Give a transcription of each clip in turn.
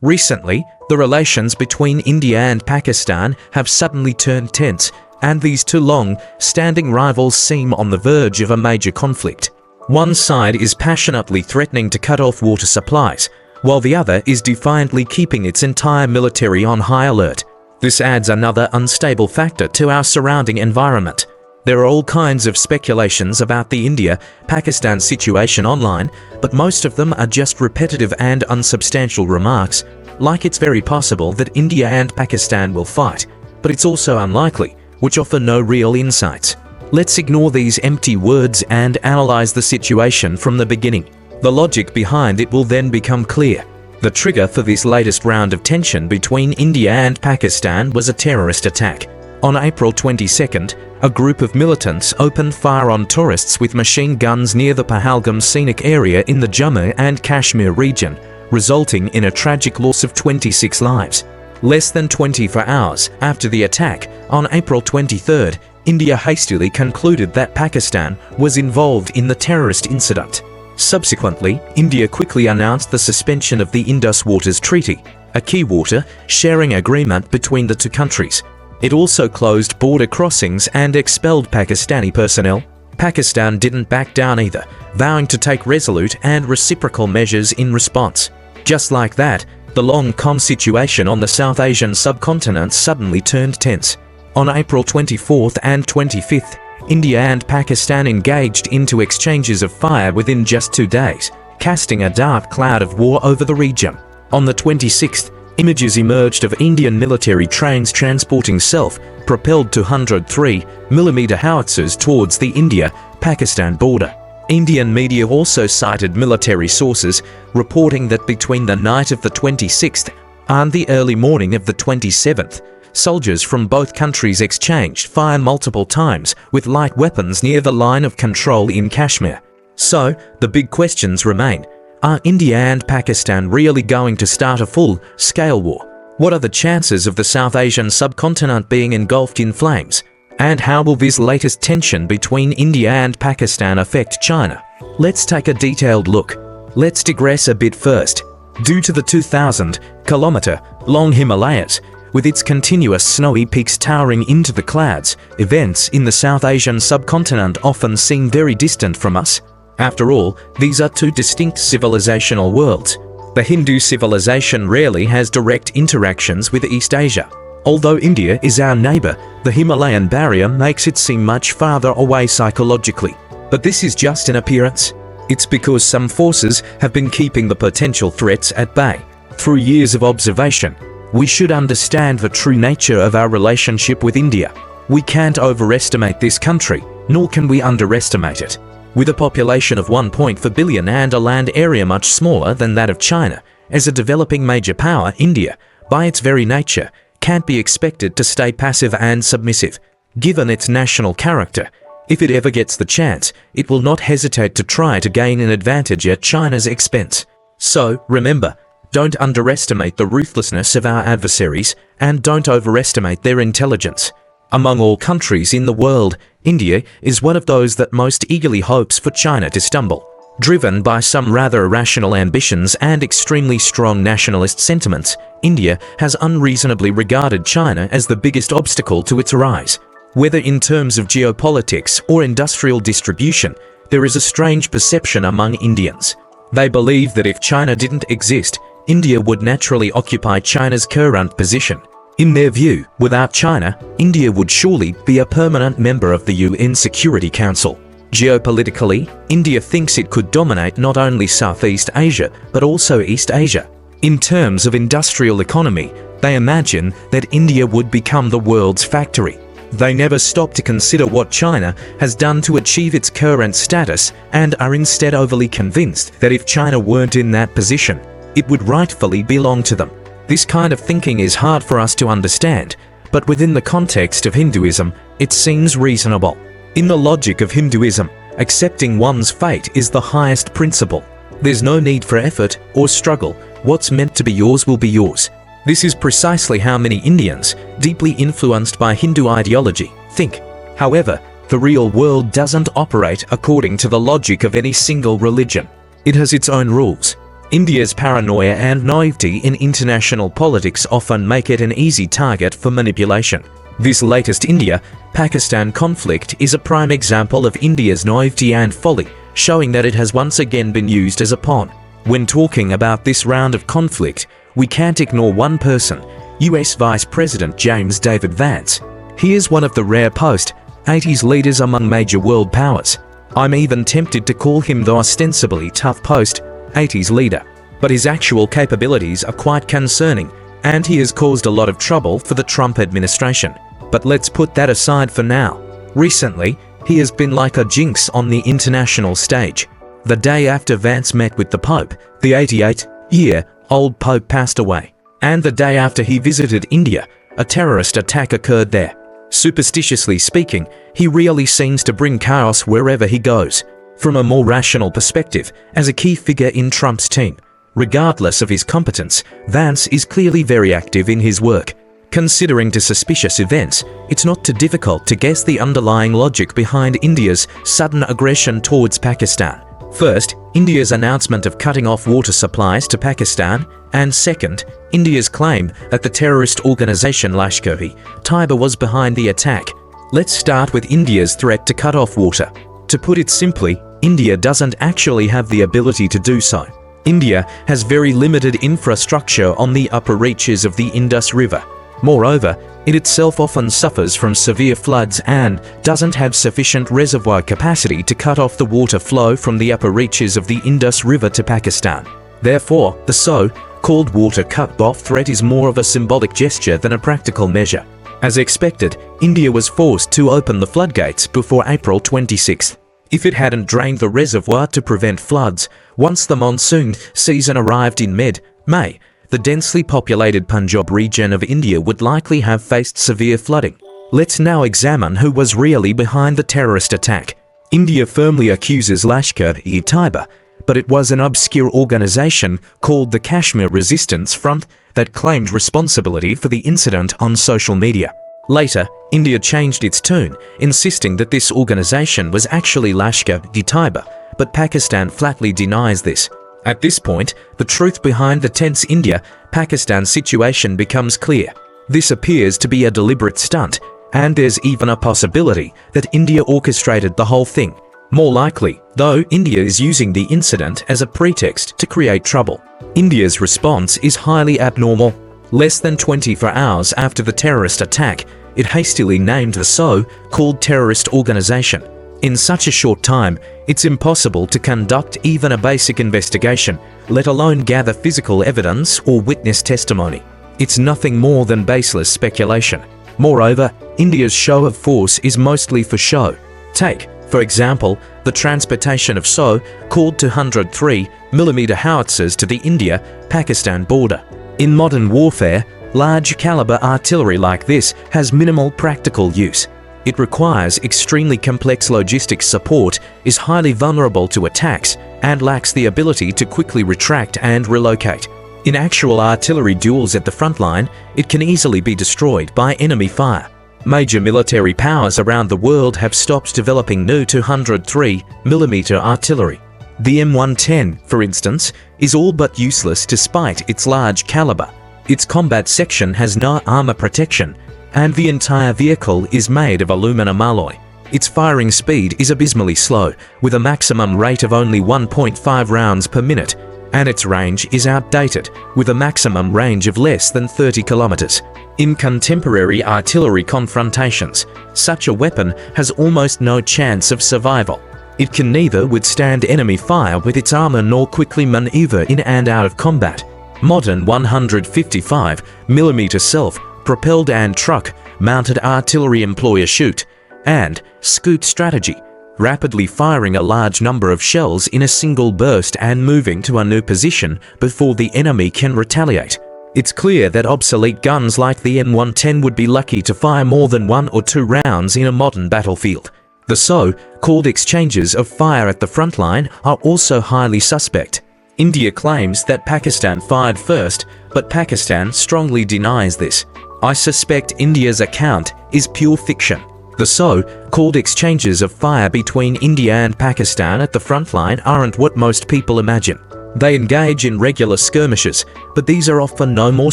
Recently, the relations between India and Pakistan have suddenly turned tense, and these two long-standing rivals seem on the verge of a major conflict. One side is passionately threatening to cut off water supplies, while the other is defiantly keeping its entire military on high alert. This adds another unstable factor to our surrounding environment. There are all kinds of speculations about the India-Pakistan situation online, but most of them are just repetitive and unsubstantial remarks, like it's very possible that India and Pakistan will fight, but it's also unlikely, which offer no real insights. Let's ignore these empty words and analyze the situation from the beginning. The logic behind it will then become clear. The trigger for this latest round of tension between India and Pakistan was a terrorist attack. On April 22nd, a group of militants opened fire on tourists with machine guns near the Pahalgam scenic area in the Jammu and Kashmir region, resulting in a tragic loss of 26 lives. Less than 24 hours after the attack, on April 23rd, India hastily concluded that Pakistan was involved in the terrorist incident. Subsequently, India quickly announced the suspension of the Indus Waters Treaty, a key water-sharing agreement between the two countries. It also closed border crossings and expelled Pakistani personnel. Pakistan didn't back down either, vowing to take resolute and reciprocal measures in response. Just like that, the long-con situation on the South Asian subcontinent suddenly turned tense. On April 24th and 25th, India and Pakistan engaged into exchanges of fire within just 2 days, casting a dark cloud of war over the region. On the 26th, images emerged of Indian military trains transporting self-propelled 203mm howitzers towards the India-Pakistan border. Indian media also cited military sources reporting that between the night of the 26th and the early morning of the 27th, soldiers from both countries exchanged fire multiple times with light weapons near the line of control in Kashmir. So, the big questions remain. Are India and Pakistan really going to start a full-scale war? What are the chances of the South Asian subcontinent being engulfed in flames? And how will this latest tension between India and Pakistan affect China? Let's take a detailed look. Let's digress a bit first. Due to the 2,000-kilometer-long Himalayas, with its continuous snowy peaks towering into the clouds, events in the South Asian subcontinent often seem very distant from us. After all, these are two distinct civilizational worlds. The Hindu civilization rarely has direct interactions with East Asia. Although India is our neighbor, the Himalayan barrier makes it seem much farther away psychologically. But this is just an appearance. It's because some forces have been keeping the potential threats at bay. Through years of observation, we should understand the true nature of our relationship with India. We can't overestimate this country, nor can we underestimate it. With a population of 1.4 billion and a land area much smaller than that of China, as a developing major power, India, by its very nature, can't be expected to stay passive and submissive. Given its national character, if it ever gets the chance, it will not hesitate to try to gain an advantage at China's expense. So, remember, don't underestimate the ruthlessness of our adversaries, and don't overestimate their intelligence. Among all countries in the world, India is one of those that most eagerly hopes for China to stumble. Driven by some rather irrational ambitions and extremely strong nationalist sentiments, India has unreasonably regarded China as the biggest obstacle to its rise. Whether in terms of geopolitics or industrial distribution, there is a strange perception among Indians. They believe that if China didn't exist, India would naturally occupy China's current position. In their view, without China, India would surely be a permanent member of the UN Security Council. Geopolitically, India thinks it could dominate not only Southeast Asia, but also East Asia. In terms of industrial economy, they imagine that India would become the world's factory. They never stop to consider what China has done to achieve its current status and are instead overly convinced that if China weren't in that position, it would rightfully belong to them. This kind of thinking is hard for us to understand, but within the context of Hinduism, it seems reasonable. In the logic of Hinduism, accepting one's fate is the highest principle. There's no need for effort or struggle. What's meant to be yours will be yours. This is precisely how many Indians, deeply influenced by Hindu ideology, think. However, the real world doesn't operate according to the logic of any single religion. It has its own rules. India's paranoia and naivety in international politics often make it an easy target for manipulation. This latest India-Pakistan conflict is a prime example of India's naivety and folly, showing that it has once again been used as a pawn. When talking about this round of conflict, we can't ignore one person, US Vice President James David Vance. He is one of the rare post-80s leaders among major world powers. I'm even tempted to call him the ostensibly tough post-80s leader. But his actual capabilities are quite concerning, and he has caused a lot of trouble for the Trump administration. But let's put that aside for now. Recently, he has been like a jinx on the international stage. The day after Vance met with the Pope, the 88-year-old Pope passed away. And the day after he visited India, a terrorist attack occurred there. Superstitiously speaking, he really seems to bring chaos wherever he goes. From a more rational perspective, as a key figure in Trump's team, regardless of his competence, Vance is clearly very active in his work. Considering the suspicious events, it's not too difficult to guess the underlying logic behind India's sudden aggression towards Pakistan. First, India's announcement of cutting off water supplies to Pakistan, and second, India's claim that the terrorist organization Lashkar-e-Taiba was behind the attack. Let's start with India's threat to cut off water. To put it simply, India doesn't actually have the ability to do so. India has very limited infrastructure on the upper reaches of the Indus River. Moreover, it itself often suffers from severe floods and doesn't have sufficient reservoir capacity to cut off the water flow from the upper reaches of the Indus River to Pakistan. Therefore, the so-called water cut-off threat is more of a symbolic gesture than a practical measure. As expected, India was forced to open the floodgates before April 26. If it hadn't drained the reservoir to prevent floods, once the monsoon season arrived in mid-May, the densely populated Punjab region of India would likely have faced severe flooding. Let's now examine who was really behind the terrorist attack. India firmly accuses Lashkar-e-Taiba, but it was an obscure organization called the Kashmir Resistance Front that claimed responsibility for the incident on social media. Later, India changed its tune, insisting that this organization was actually Lashkar-e-Taiba, but Pakistan flatly denies this. At this point, the truth behind the tense India-Pakistan situation becomes clear. This appears to be a deliberate stunt, and there's even a possibility that India orchestrated the whole thing. More likely, though, India is using the incident as a pretext to create trouble. India's response is highly abnormal. Less than 24 hours after the terrorist attack, it hastily named the so-called terrorist organization. In such a short time, it's impossible to conduct even a basic investigation, let alone gather physical evidence or witness testimony. It's nothing more than baseless speculation. Moreover, India's show of force is mostly for show. Take, for example, the transportation of so-called 203mm howitzers to the India-Pakistan border. In modern warfare, large-caliber artillery like this has minimal practical use. It requires extremely complex logistics support, is highly vulnerable to attacks, and lacks the ability to quickly retract and relocate. In actual artillery duels at the front line, it can easily be destroyed by enemy fire. Major military powers around the world have stopped developing new 203mm artillery. The M110, for instance, is all but useless despite its large caliber. Its combat section has no armor protection, and the entire vehicle is made of aluminum alloy. Its firing speed is abysmally slow, with a maximum rate of only 1.5 rounds per minute, and its range is outdated, with a maximum range of less than 30 kilometers. In contemporary artillery confrontations, such a weapon has almost no chance of survival. It can neither withstand enemy fire with its armor nor quickly maneuver in and out of combat. Modern 155mm self-propelled and truck-mounted artillery employ a shoot and scoot strategy, rapidly firing a large number of shells in a single burst and moving to a new position before the enemy can retaliate. It's clear that obsolete guns like the M110 would be lucky to fire more than 1 or 2 rounds in a modern battlefield. The so-called exchanges of fire at the front line are also highly suspect. India claims that Pakistan fired first, but Pakistan strongly denies this. I suspect India's account is pure fiction. The so-called exchanges of fire between India and Pakistan at the front line aren't what most people imagine. They engage in regular skirmishes, but these are often no more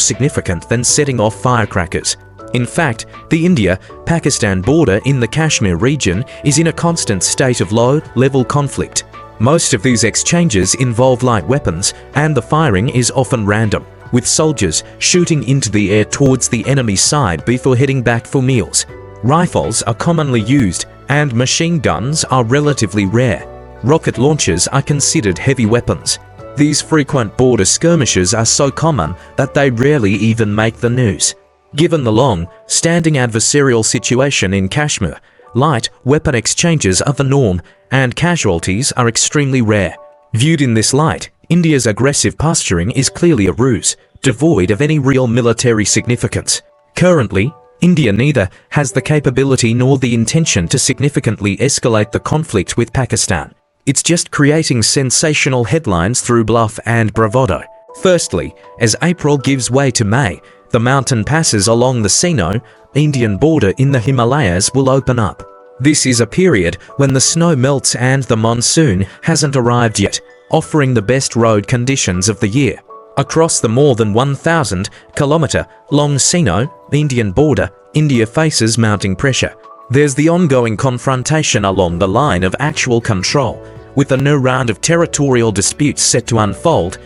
significant than setting off firecrackers. In fact, the India-Pakistan border in the Kashmir region is in a constant state of low-level conflict. Most of these exchanges involve light weapons, and the firing is often random, with soldiers shooting into the air towards the enemy side before heading back for meals. Rifles are commonly used, and machine guns are relatively rare. Rocket launchers are considered heavy weapons. These frequent border skirmishes are so common that they rarely even make the news. Given the long-standing adversarial situation in Kashmir, light weapon exchanges are the norm, and casualties are extremely rare. Viewed in this light, India's aggressive posturing is clearly a ruse, devoid of any real military significance. Currently, India neither has the capability nor the intention to significantly escalate the conflict with Pakistan. It's just creating sensational headlines through bluff and bravado. Firstly, as April gives way to May, the mountain passes along the Sino-Indian border in the Himalayas will open up. This is a period when the snow melts and the monsoon hasn't arrived yet, offering the best road conditions of the year. Across the more than 1,000-kilometer-long Sino-Indian border, India faces mounting pressure. There's the ongoing confrontation along the line of actual control, with a new round of territorial disputes set to unfold,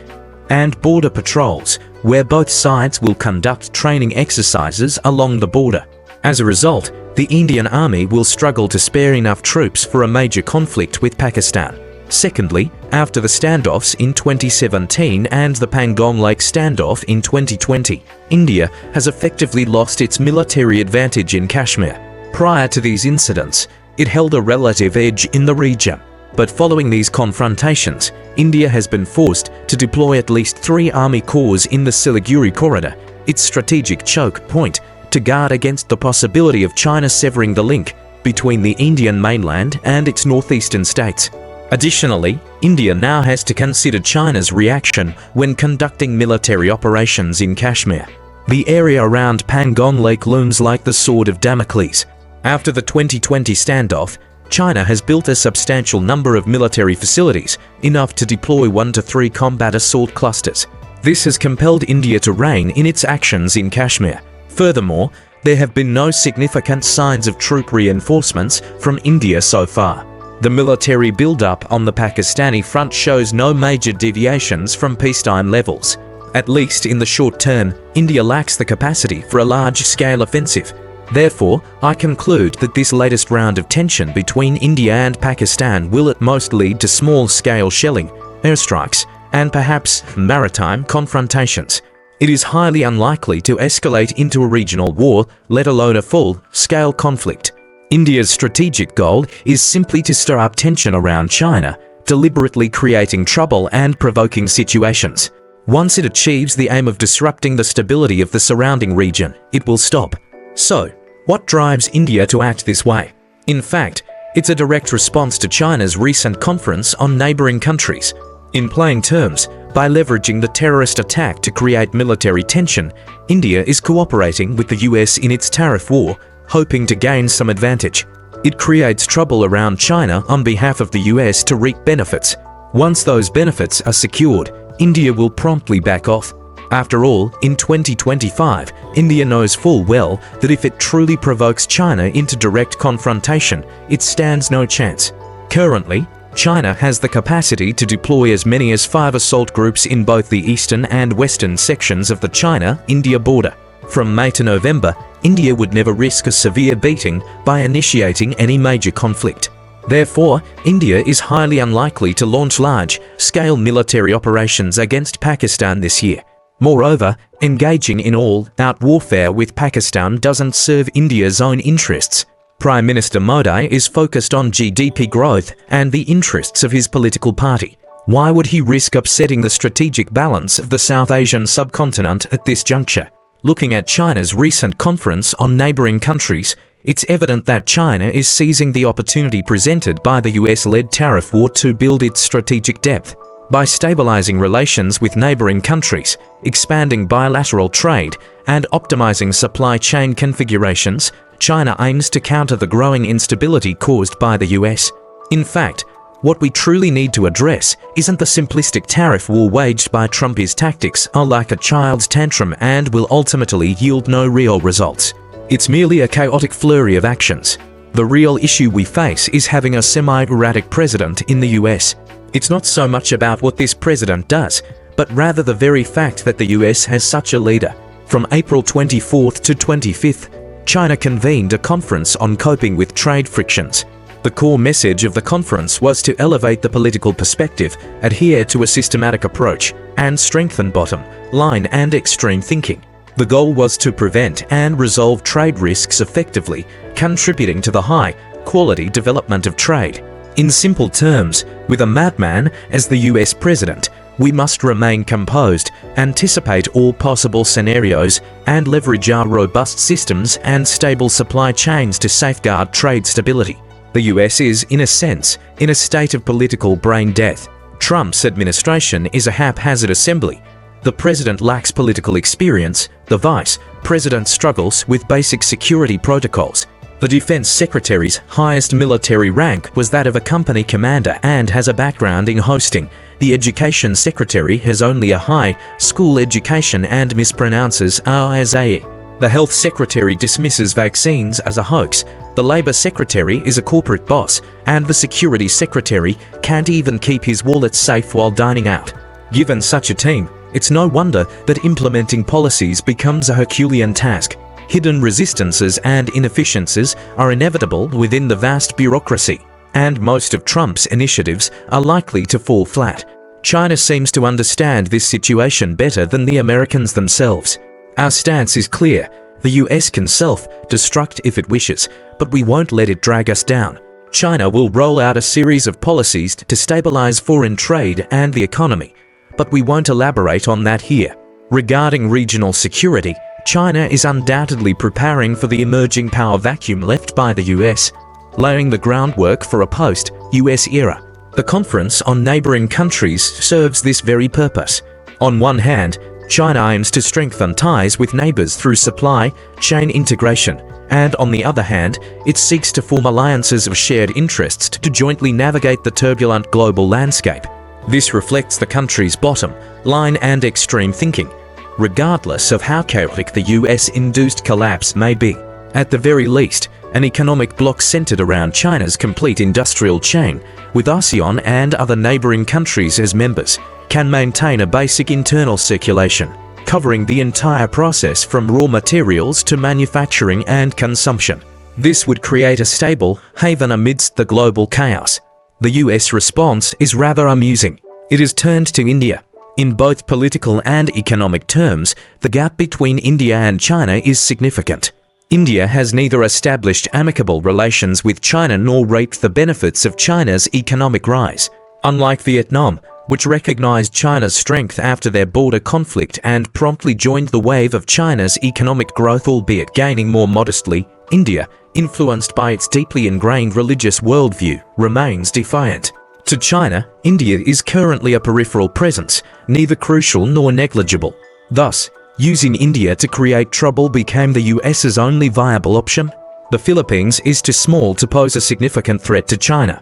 and border patrols, where both sides will conduct training exercises along the border. As a result, the Indian Army will struggle to spare enough troops for a major conflict with Pakistan. Secondly, after the standoffs in 2017 and the Pangong Lake standoff in 2020, India has effectively lost its military advantage in Kashmir. Prior to these incidents, it held a relative edge in the region. But following these confrontations, India has been forced to deploy at least 3 army corps in the Siliguri corridor, its strategic choke point, to guard against the possibility of China severing the link between the Indian mainland and its northeastern states. Additionally, India now has to consider China's reaction when conducting military operations in Kashmir. The area around Pangong Lake looms like the sword of Damocles. After the 2020 standoff, China has built a substantial number of military facilities, enough to deploy 1 to 3 combat assault clusters. This has compelled India to rein in its actions in Kashmir. Furthermore, there have been no significant signs of troop reinforcements from India so far. The military build-up on the Pakistani front shows no major deviations from peacetime levels. At least in the short term, India lacks the capacity for a large-scale offensive. Therefore, I conclude that this latest round of tension between India and Pakistan will at most lead to small-scale shelling, airstrikes, and perhaps maritime confrontations. It is highly unlikely to escalate into a regional war, let alone a full-scale conflict. India's strategic goal is simply to stir up tension around China, deliberately creating trouble and provoking situations. Once it achieves the aim of disrupting the stability of the surrounding region, it will stop. So, what drives India to act this way? In fact, it's a direct response to China's recent conference on neighboring countries. In plain terms, by leveraging the terrorist attack to create military tension, India is cooperating with the US in its tariff war, hoping to gain some advantage. It creates trouble around China on behalf of the US to reap benefits. Once those benefits are secured, India will promptly back off. After all, in 2025, India knows full well that if it truly provokes China into direct confrontation, it stands no chance. Currently, China has the capacity to deploy as many as 5 assault groups in both the eastern and western sections of the China-India border. From May to November, India would never risk a severe beating by initiating any major conflict. Therefore, India is highly unlikely to launch large-scale military operations against Pakistan this year. Moreover, engaging in all-out warfare with Pakistan doesn't serve India's own interests. Prime Minister Modi is focused on GDP growth and the interests of his political party. Why would he risk upsetting the strategic balance of the South Asian subcontinent at this juncture? Looking at China's recent conference on neighboring countries, it's evident that China is seizing the opportunity presented by the US-led tariff war to build its strategic depth. By stabilizing relations with neighboring countries, expanding bilateral trade, and optimizing supply chain configurations, China aims to counter the growing instability caused by the US. In fact, What we truly need to address isn't the simplistic tariff war waged by Trump's tactics are like a child's tantrum and will ultimately yield no real results. It's merely a chaotic flurry of actions. The real issue we face is having a semi-erratic president in the US. It's not so much about what this president does, but rather the very fact that the US has such a leader. From April 24th to 25th, China convened a conference on coping with trade frictions. The core message of the conference was to elevate the political perspective, adhere to a systematic approach, and strengthen bottom line and extreme thinking. The goal was to prevent and resolve trade risks effectively, contributing to the high-quality development of trade. In simple terms, with a madman as the US president, we must remain composed, anticipate all possible scenarios, and leverage our robust systems and stable supply chains to safeguard trade stability. The US is, in a sense, in a state of political brain death. Trump's administration is a haphazard assembly. The president lacks political experience. The vice president struggles with basic security protocols. The defense secretary's highest military rank was that of a company commander and has a background in hosting. The education secretary has only a high school education and mispronounces RSA. The health secretary dismisses vaccines as a hoax. The labor secretary is a corporate boss, and the security secretary can't even keep his wallet safe while dining out. Given such a team, it's no wonder that implementing policies becomes a Herculean task. Hidden resistances and inefficiencies are inevitable within the vast bureaucracy, and most of Trump's initiatives are likely to fall flat. China seems to understand this situation better than the Americans themselves. Our stance is clear. The US can self-destruct if it wishes, but we won't let it drag us down. China will roll out a series of policies to stabilize foreign trade and the economy, but we won't elaborate on that here. Regarding regional security, China is undoubtedly preparing for the emerging power vacuum left by the US, laying the groundwork for a post-US era. The Conference on Neighboring Countries serves this very purpose. On one hand, China aims to strengthen ties with neighbors through supply chain integration, and on the other hand, it seeks to form alliances of shared interests to jointly navigate the turbulent global landscape. This reflects the country's bottom line and extreme thinking, regardless of how chaotic the US-induced collapse may be. At the very least, an economic bloc centered around China's complete industrial chain, with ASEAN and other neighboring countries as members, can maintain a basic internal circulation, covering the entire process from raw materials to manufacturing and consumption. This would create a stable haven amidst the global chaos. The US response is rather amusing. It has turned to India. In both political and economic terms, the gap between India and China is significant. India has neither established amicable relations with China nor reaped the benefits of China's economic rise. Unlike Vietnam, which recognized China's strength after their border conflict and promptly joined the wave of China's economic growth, albeit gaining more modestly, India, influenced by its deeply ingrained religious worldview, remains defiant. To China, India is currently a peripheral presence, neither crucial nor negligible. Thus, using India to create trouble became the US's only viable option. The Philippines is too small to pose a significant threat to China.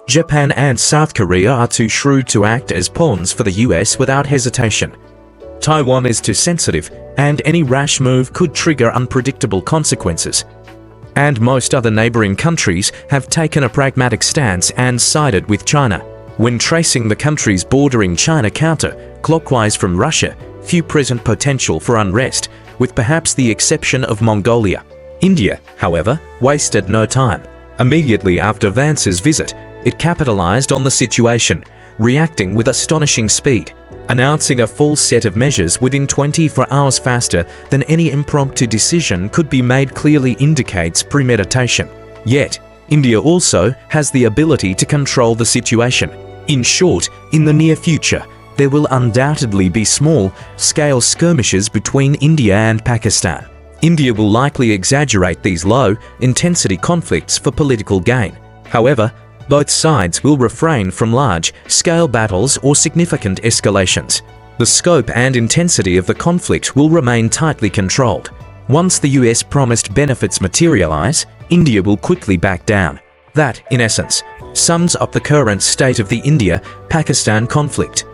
Japan and South Korea are too shrewd to act as pawns for the US without hesitation. Taiwan is too sensitive, and any rash move could trigger unpredictable consequences. And most other neighboring countries have taken a pragmatic stance and sided with China. When tracing the countries bordering China counter-clockwise from Russia, few present potential for unrest, with perhaps the exception of Mongolia. India, however, wasted no time. Immediately after Vance's visit, it capitalized on the situation, reacting with astonishing speed, announcing a full set of measures within 24 hours faster than any impromptu decision could be made clearly indicates premeditation. Yet, India also has the ability to control the situation. In short, in the near future, there will undoubtedly be small-scale skirmishes between India and Pakistan. India will likely exaggerate these low-intensity conflicts for political gain. However, both sides will refrain from large-scale battles or significant escalations. The scope and intensity of the conflict will remain tightly controlled. Once the US promised benefits materialize, India will quickly back down. That, in essence, sums up the current state of the India-Pakistan conflict.